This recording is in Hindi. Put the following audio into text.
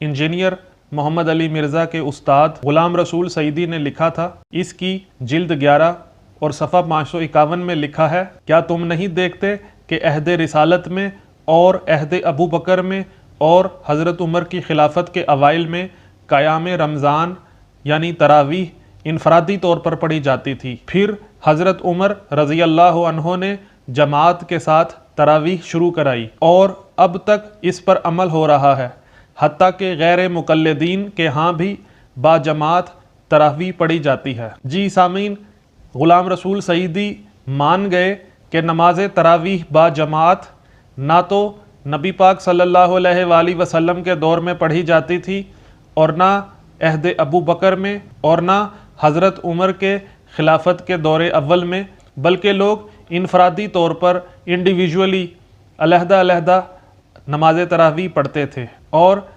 इंजीनियर मोहम्मद अली मिर्ज़ा के उस्ताद ग़ुलाम रसूल सईदी ने लिखा था। इसकी जिल्द 11 और सफ़ा 551 में लिखा है, क्या तुम नहीं देखते कि अहद रिसालत में और अहद अबू बकर में और हज़रत उमर की खिलाफत के अवाइल में क़याम रमज़ान यानी तरावीह इनफरादी तौर पर पढ़ी जाती थी। फिर हज़रत उमर रज़ी अल्लाह अन्हो ने जमात के साथ तरावीह शुरू कराई और अब तक इस पर अमल हो रहा है। हत्ता के गैर मुक़ल्लिदीन के यहाँ भी बाजमात तरावीह पढ़ी जाती है। जी सामीन, ग़ुलाम रसूल सईदी मान गए कि नमाज तरावीह बाजमात ना तो नबी पाक सल्लल्लाहु अलैहि वसल्लम के दौर में पढ़ी जाती थी और ना अहद अबू बकर में और ना हज़रत उमर के खिलाफत के दौर अव्वल में, बल्कि लोग इनफरादी तौर पर इंडिविजुअली अलहदा अलहदा नमाज तरावीह पढ़ते थे और